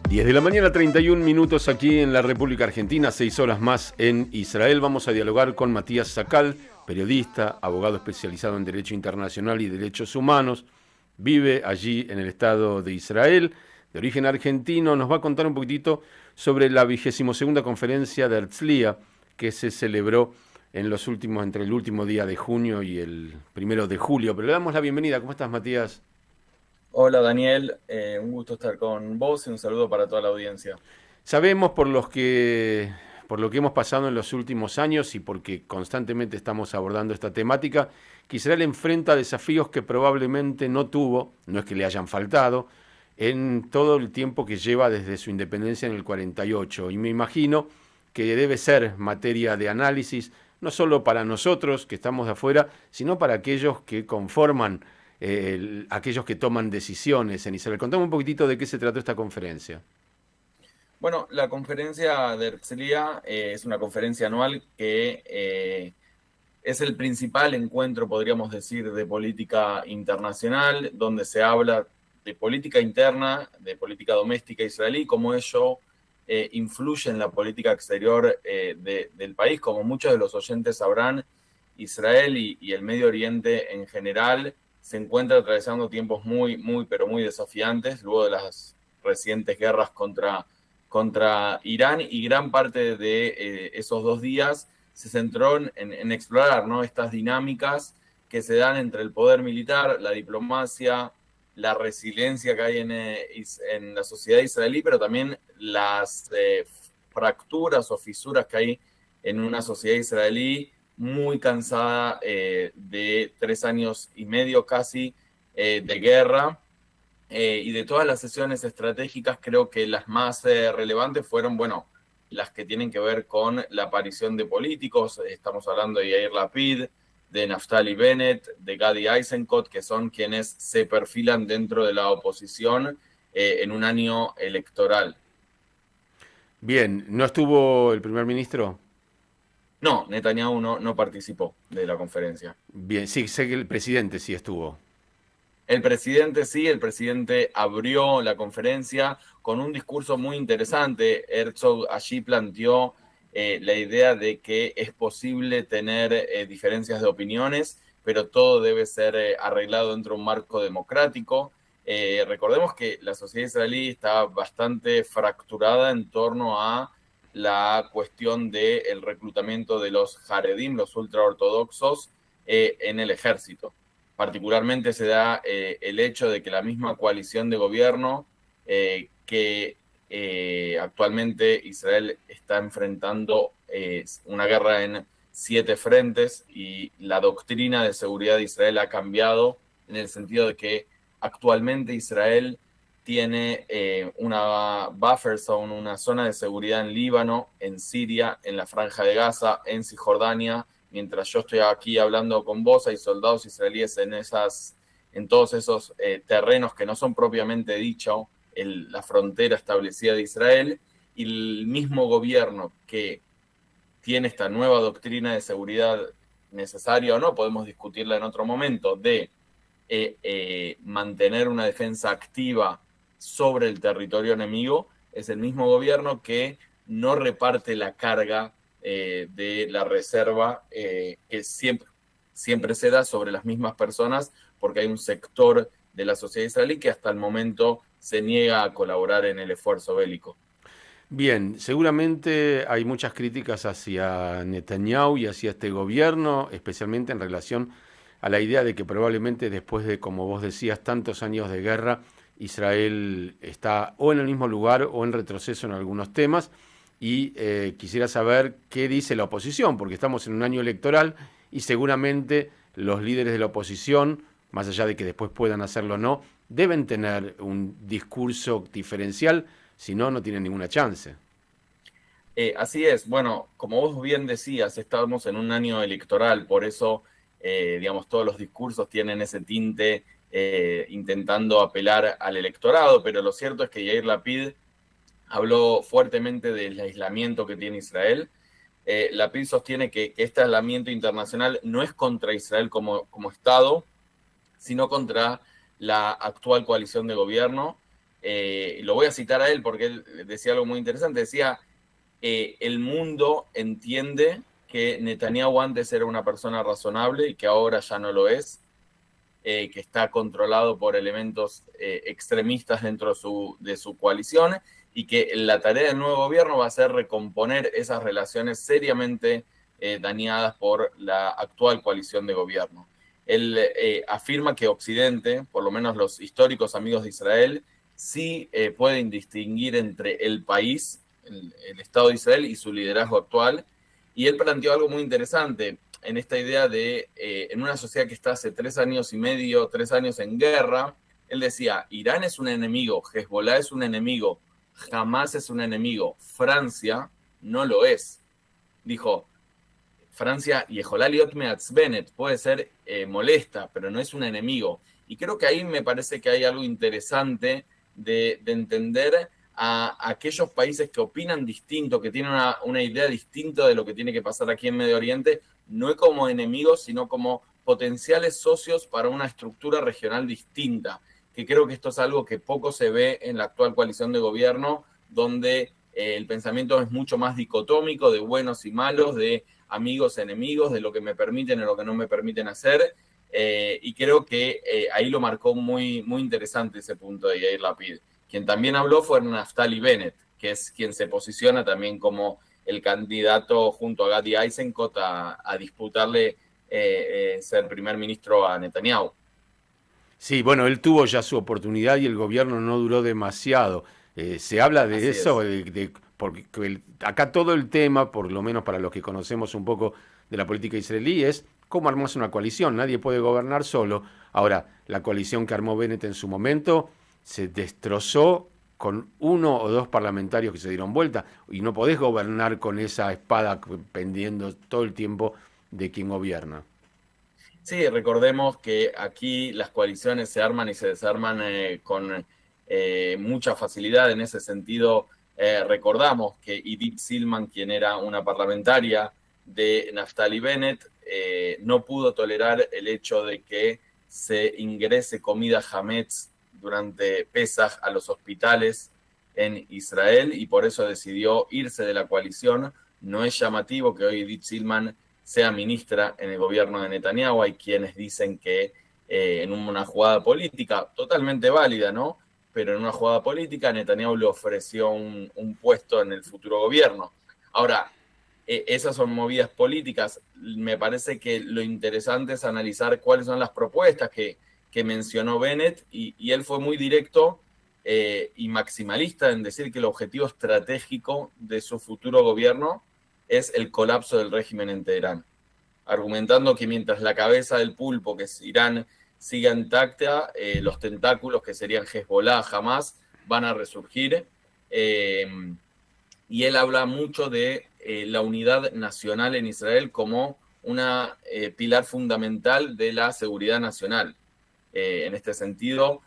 10 de la mañana, 31 minutos aquí en la República Argentina, 6 horas más en Israel. Vamos a dialogar con Matías Sacal, periodista, abogado especializado en Derecho Internacional y Derechos Humanos. Vive allí en el Estado de Israel, de origen argentino. Nos va a contar un poquitito sobre la 22ª conferencia de Herzliya que se celebró entre el último día de junio y el 1 de julio. Pero le damos la bienvenida. ¿Cómo estás, Matías? Hola Daniel, un gusto estar con vos y un saludo para toda la audiencia. Sabemos por lo que hemos pasado en los últimos años y porque constantemente estamos abordando esta temática, que Israel enfrenta desafíos que probablemente no tuvo, no es que le hayan faltado, en todo el tiempo que lleva desde su independencia en el 48. Y me imagino que debe ser materia de análisis, no solo para nosotros que estamos de afuera, sino para aquellos que conforman, aquellos que toman decisiones en Israel. Contame un poquitito de qué se trató esta conferencia. Bueno, la conferencia de Herzliya es una conferencia anual que es el principal encuentro, podríamos decir, de política internacional, donde se habla de política interna, de política doméstica israelí, cómo ello influye en la política exterior del país. Como muchos de los oyentes sabrán, Israel y el Medio Oriente en general se encuentra atravesando tiempos pero muy desafiantes, luego de las recientes guerras contra Irán, y gran parte de esos 2 días se centró en explorar, ¿no?, estas dinámicas que se dan entre el poder militar, la diplomacia, la resiliencia que hay en la sociedad israelí, pero también las fracturas o fisuras que hay en una sociedad israelí muy cansada de 3 años y medio casi de guerra. Y de todas las sesiones estratégicas, creo que las más relevantes fueron, bueno, las que tienen que ver con la aparición de políticos. Estamos hablando de Yair Lapid, de Naftali Bennett, de Gadi Eisenkot, que son quienes se perfilan dentro de la oposición en un año electoral. Bien, ¿no estuvo el primer ministro? No, Netanyahu no participó de la conferencia. Bien, sí, sé que el presidente sí estuvo. El presidente sí, el presidente abrió la conferencia con un discurso muy interesante. Herzog allí planteó la idea de que es posible tener diferencias de opiniones, pero todo debe ser arreglado dentro de un marco democrático. Recordemos que la sociedad israelí está bastante fracturada en torno a la cuestión del reclutamiento de los Haredim, los ultraortodoxos, en el ejército. Particularmente se da el hecho de que la misma coalición de gobierno que actualmente Israel está enfrentando una guerra en 7 frentes, y la doctrina de seguridad de Israel ha cambiado en el sentido de que actualmente Israel tiene una buffer zone, una zona de seguridad en Líbano, en Siria, en la Franja de Gaza, en Cisjordania. Mientras yo estoy aquí hablando con vos, hay soldados israelíes en todos esos terrenos que no son propiamente dicho la frontera establecida de Israel, y el mismo gobierno que tiene esta nueva doctrina de seguridad, necesaria o no, podemos discutirla en otro momento, de mantener una defensa activa sobre el territorio enemigo, es el mismo gobierno que no reparte la carga de la reserva que siempre se da sobre las mismas personas, porque hay un sector de la sociedad israelí que hasta el momento se niega a colaborar en el esfuerzo bélico. Bien, seguramente hay muchas críticas hacia Netanyahu y hacia este gobierno, especialmente en relación a la idea de que probablemente después de, como vos decías, tantos años de guerra, Israel está o en el mismo lugar o en retroceso en algunos temas. Y quisiera saber qué dice la oposición, porque estamos en un año electoral y seguramente los líderes de la oposición, más allá de que después puedan hacerlo o no, deben tener un discurso diferencial, si no, no tienen ninguna chance. Así es, bueno, como vos bien decías, estamos en un año electoral, por eso, digamos, todos los discursos tienen ese tinte intentando apelar al electorado, pero lo cierto es que Yair Lapid habló fuertemente del aislamiento que tiene Israel. Lapid sostiene que este aislamiento internacional no es contra Israel como Estado, sino contra la actual coalición de gobierno. lo voy a citar a él porque él decía algo muy interesante, decía, el mundo entiende que Netanyahu antes era una persona razonable y que ahora ya no lo es, que está controlado por elementos extremistas dentro de su coalición y que la tarea del nuevo gobierno va a ser recomponer esas relaciones seriamente dañadas por la actual coalición de gobierno. Él afirma que Occidente, por lo menos los históricos amigos de Israel, sí pueden distinguir entre el país, el Estado de Israel y su liderazgo actual. Y él planteó algo muy interesante en esta idea de, en una sociedad que está hace 3 años y medio, 3 años en guerra, él decía, Irán es un enemigo, Hezbollah es un enemigo, Hamas es un enemigo, Francia no lo es. Dijo, Francia, y Liot Meatzbenet, puede ser molesta, pero no es un enemigo. Y creo que ahí me parece que hay algo interesante de entender a aquellos países que opinan distinto, que tienen una idea distinta de lo que tiene que pasar aquí en Medio Oriente, no como enemigos, sino como potenciales socios para una estructura regional distinta, que creo que esto es algo que poco se ve en la actual coalición de gobierno, donde el pensamiento es mucho más dicotómico, de buenos y malos, de amigos, enemigos, de lo que me permiten y lo que no me permiten hacer, y creo que ahí lo marcó muy, muy interesante ese punto de Yair Lapid. Quien también habló fue Naftali Bennett, que es quien se posiciona también como el candidato junto a Gadi Eisenkot a disputarle ser primer ministro a Netanyahu. Sí, bueno, él tuvo ya su oportunidad y el gobierno no duró demasiado. Se habla de Así eso, es. porque acá todo el tema, por lo menos para los que conocemos un poco de la política israelí, es cómo armarse una coalición. Nadie puede gobernar solo. Ahora, la coalición que armó Bennett en su momento se destrozó con 1 o 2 parlamentarios que se dieron vuelta y no podés gobernar con esa espada pendiendo todo el tiempo de quien gobierna. Sí, recordemos que aquí las coaliciones se arman y se desarman con mucha facilidad. En ese sentido, recordamos que Idit Silman, quien era una parlamentaria de Naftali Bennett, no pudo tolerar el hecho de que se ingrese comida Hametz durante Pesaj a los hospitales en Israel y por eso decidió irse de la coalición. No es llamativo que hoy Idit Silman sea ministra en el gobierno de Netanyahu. Hay quienes dicen que en una jugada política totalmente válida, ¿no? Pero en una jugada política Netanyahu le ofreció un puesto en el futuro gobierno. Ahora, esas son movidas políticas. Me parece que lo interesante es analizar cuáles son las propuestas que mencionó Bennett y él fue muy directo y maximalista en decir que el objetivo estratégico de su futuro gobierno es el colapso del régimen en Teherán, argumentando que mientras la cabeza del pulpo, que es Irán, siga intacta, los tentáculos que serían Hezbollah, Hamas, van a resurgir. Y él habla mucho de la unidad nacional en Israel como una pilar fundamental de la seguridad nacional. En este sentido,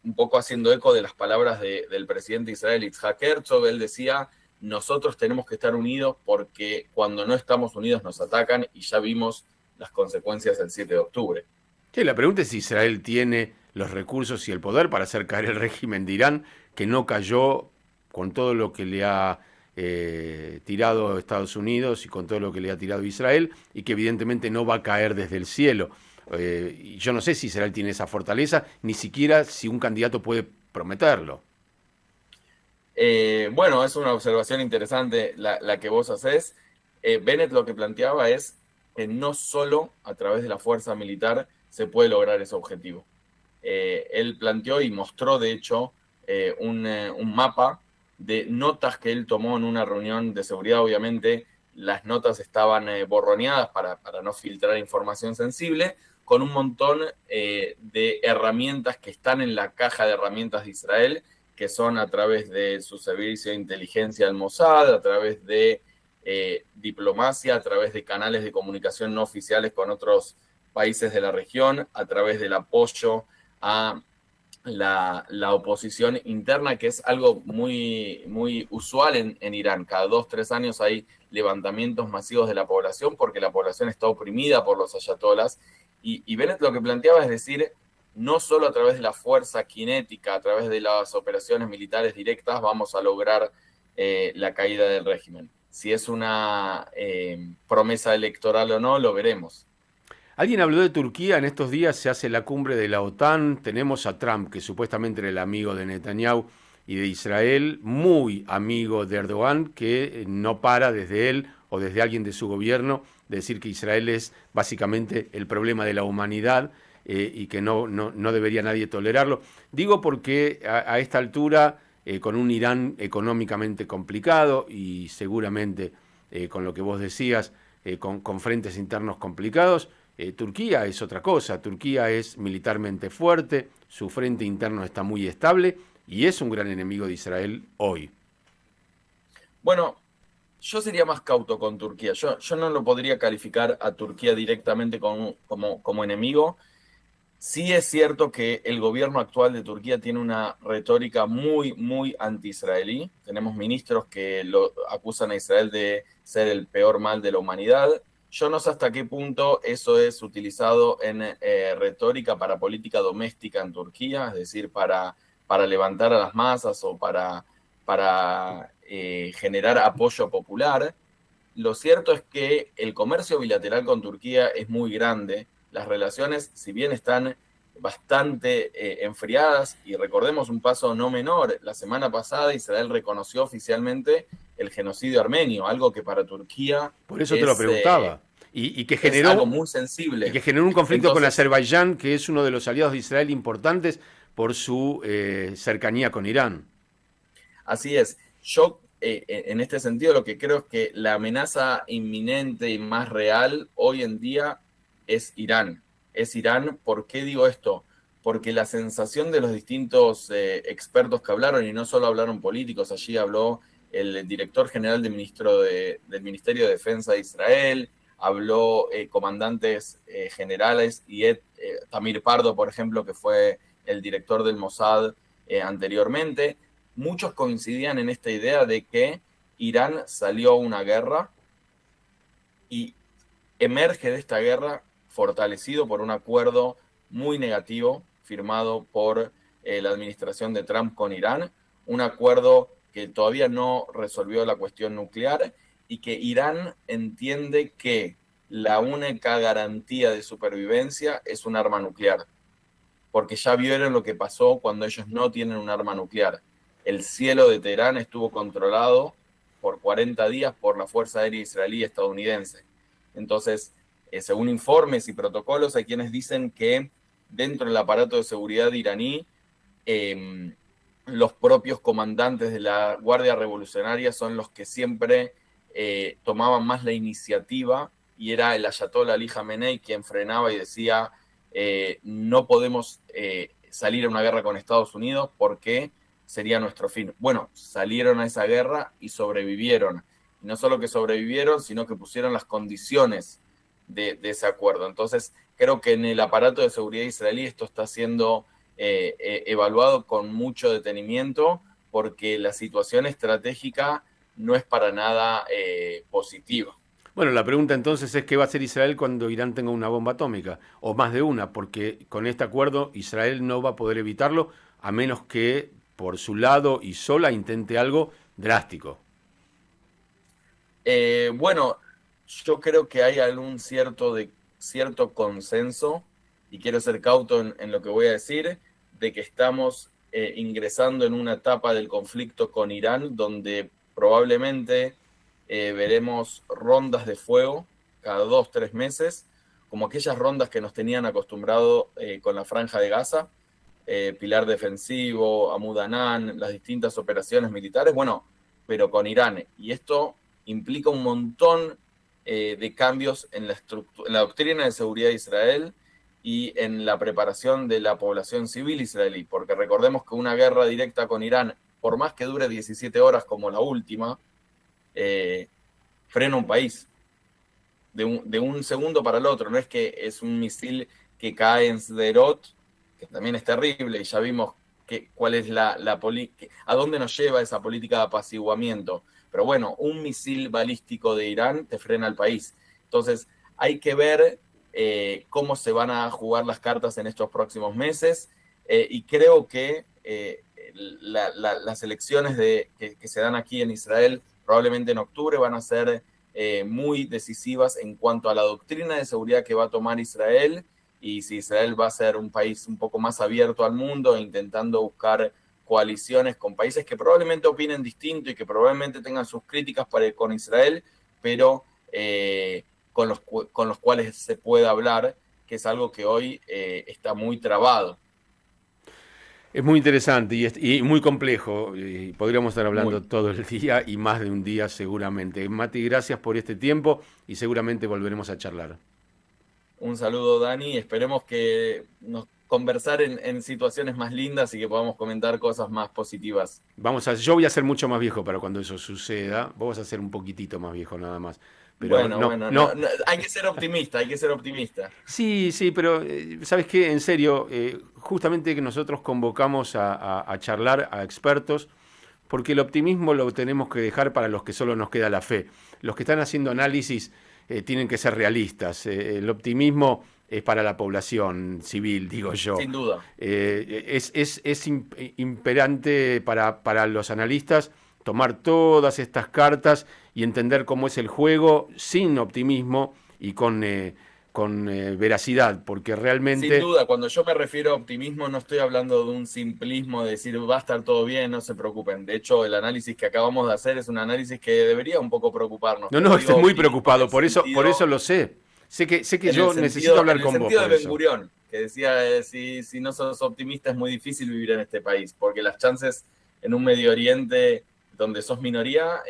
un poco haciendo eco de las palabras del presidente de Israel, Yitzhak Herzog, él decía, nosotros tenemos que estar unidos porque cuando no estamos unidos nos atacan y ya vimos las consecuencias del 7 de octubre. Sí, la pregunta es si Israel tiene los recursos y el poder para hacer caer el régimen de Irán, que no cayó con todo lo que le ha tirado Estados Unidos y con todo lo que le ha tirado Israel, y que evidentemente no va a caer desde el cielo. Y yo no sé si Israel tiene esa fortaleza, ni siquiera si un candidato puede prometerlo. Bueno, es una observación interesante la que vos hacés. Bennett lo que planteaba es que no solo a través de la fuerza militar se puede lograr ese objetivo. Él planteó y mostró, de hecho, un mapa de notas que él tomó en una reunión de seguridad. Obviamente, las notas estaban borroneadas para no filtrar información sensible, con un montón de herramientas que están en la caja de herramientas de Israel, que son a través de su servicio de inteligencia al Mossad, a través de diplomacia, a través de canales de comunicación no oficiales con otros países de la región, a través del apoyo a la oposición interna, que es algo muy, muy usual en Irán. Cada 2, 3 años hay levantamientos masivos de la población porque la población está oprimida por los ayatolás. Y Bennett lo que planteaba es decir, no solo a través de la fuerza cinética, a través de las operaciones militares directas, vamos a lograr la caída del régimen. Si es una promesa electoral o no, lo veremos. Alguien habló de Turquía, en estos días se hace la cumbre de la OTAN, tenemos a Trump, que supuestamente era el amigo de Netanyahu y de Israel, muy amigo de Erdogan, que no para desde él o desde alguien de su gobierno de decir que Israel es básicamente el problema de la humanidad y que no debería nadie tolerarlo. Digo porque a esta altura, con un Irán económicamente complicado y seguramente con lo que vos decías, con frentes internos complicados, Turquía es otra cosa. Turquía es militarmente fuerte, su frente interno está muy estable y es un gran enemigo de Israel hoy. Bueno, yo sería más cauto con Turquía. Yo no lo podría calificar a Turquía directamente como enemigo. Sí es cierto que el gobierno actual de Turquía tiene una retórica muy, muy anti-israelí. Tenemos ministros que lo acusan a Israel de ser el peor mal de la humanidad. Yo no sé hasta qué punto eso es utilizado en retórica para política doméstica en Turquía, es decir, para levantar a las masas o para generar apoyo popular. Lo cierto es que el comercio bilateral con Turquía es muy grande. Las relaciones, si bien están bastante enfriadas, y recordemos un paso no menor, la semana pasada Israel reconoció oficialmente el genocidio armenio, algo que para Turquía Por eso te lo es, preguntaba. es algo Y muy que sensible. generó un conflicto con Entonces, Azerbaiyán, que es uno de los aliados de Israel importantes por su cercanía con Irán. así es. Yo, en este sentido, lo que creo es que la amenaza inminente y más real hoy en día es Irán. Es Irán. ¿Por qué digo esto? Porque la sensación de los distintos expertos que hablaron, y no solo hablaron políticos, allí habló el director general del Ministerio de Defensa de Israel, habló comandantes generales, y Tamir Pardo, por ejemplo, que fue el director del Mossad anteriormente. Muchos coincidían en esta idea de que Irán salió a una guerra y emerge de esta guerra fortalecido por un acuerdo muy negativo firmado por la administración de Trump con Irán, un acuerdo que todavía no resolvió la cuestión nuclear y que Irán entiende que la única garantía de supervivencia es un arma nuclear, porque ya vieron lo que pasó cuando ellos no tienen un arma nuclear. El cielo de Teherán estuvo controlado por 40 días por la Fuerza Aérea Israelí y estadounidense. Entonces, según informes y protocolos, hay quienes dicen que dentro del aparato de seguridad iraní, los propios comandantes de la Guardia Revolucionaria son los que siempre tomaban más la iniciativa, y era el ayatollah Ali Khamenei quien frenaba y decía no podemos salir a una guerra con Estados Unidos porque sería nuestro fin. Bueno, salieron a esa guerra y sobrevivieron. Y no solo que sobrevivieron, sino que pusieron las condiciones de ese acuerdo. Entonces, creo que en el aparato de seguridad israelí esto está siendo evaluado con mucho detenimiento, porque la situación estratégica no es para nada positiva. Bueno, la pregunta entonces es qué va a hacer Israel cuando Irán tenga una bomba atómica, o más de una, porque con este acuerdo Israel no va a poder evitarlo a menos que por su lado y sola intente algo drástico. Bueno, yo creo que hay algún cierto consenso, y quiero ser cauto en lo que voy a decir, de que estamos ingresando en una etapa del conflicto con Irán donde probablemente veremos rondas de fuego cada 2, 3 meses, como aquellas rondas que nos tenían acostumbrado con la Franja de Gaza, Pilar Defensivo, Amud Anan, las distintas operaciones militares, bueno, pero con Irán. Y esto implica un montón de cambios en la doctrina de seguridad de Israel y en la preparación de la población civil israelí, porque recordemos que una guerra directa con Irán, por más que dure 17 horas como la última, eh, frena un país de un segundo para el otro. No es que es un misil que cae en Sderot, que también es terrible, y ya vimos cuál es a dónde nos lleva esa política de apaciguamiento. Pero bueno, un misil balístico de Irán te frena al país. Entonces, hay que ver cómo se van a jugar las cartas en estos próximos meses, y creo que las elecciones que se dan aquí en Israel probablemente en octubre van a ser muy decisivas en cuanto a la doctrina de seguridad que va a tomar Israel, y si Israel va a ser un país un poco más abierto al mundo, intentando buscar coaliciones con países que probablemente opinen distinto y que probablemente tengan sus críticas con Israel, pero con los cuales se puede hablar, que es algo que hoy está muy trabado. Es muy interesante y muy complejo. Y podríamos estar hablando Muy. todo el día y más de un día seguramente. Mati, gracias por este tiempo y seguramente volveremos a charlar. Un saludo, Dani. Esperemos que nos conversar en situaciones más lindas y que podamos comentar cosas más positivas. Yo voy a ser mucho más viejo para cuando eso suceda. Vos vas a ser un poquitito más viejo nada más. Pero Bueno, no, bueno, no. hay que ser optimista, hay que ser optimista. Sí, sí, pero ¿sabes qué? En serio, justamente que nosotros convocamos a charlar a expertos, porque el optimismo lo tenemos que dejar para los que solo nos queda la fe. Los que están haciendo análisis tienen que ser realistas. El optimismo es para la población civil, digo yo. Sin duda. Es imperante para los analistas tomar todas estas cartas y entender cómo es el juego sin optimismo y con veracidad, porque Sin realmente... duda, cuando yo me refiero a optimismo no estoy hablando de un simplismo de decir va a estar todo bien, no se preocupen. De hecho, el análisis que acabamos de hacer es un análisis que debería un poco preocuparnos. No, Pero no, digo estoy muy optimismo en preocupado, el por eso sentido, lo sé. Sé que yo necesito hablar en el con vos sentido de por Ben eso. Gurión, que decía, si no sos optimista es muy difícil vivir en este país, porque las chances en un Medio Oriente donde sos minoría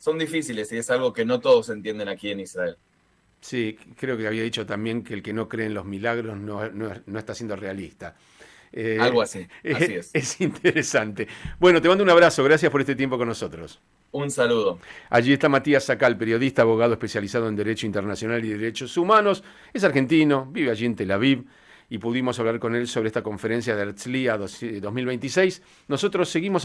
son difíciles, y es algo que no todos entienden aquí en Israel. Sí, creo que había dicho también que el que no cree en los milagros no está siendo realista. Algo así, así es. Es interesante. Bueno, te mando un abrazo, gracias por este tiempo con nosotros. Un saludo. Allí está Matías Sacal, periodista, abogado especializado en Derecho Internacional y Derechos Humanos. Es argentino, vive allí en Tel Aviv y pudimos hablar con él sobre esta conferencia de Herzliya 2026. Nosotros seguimos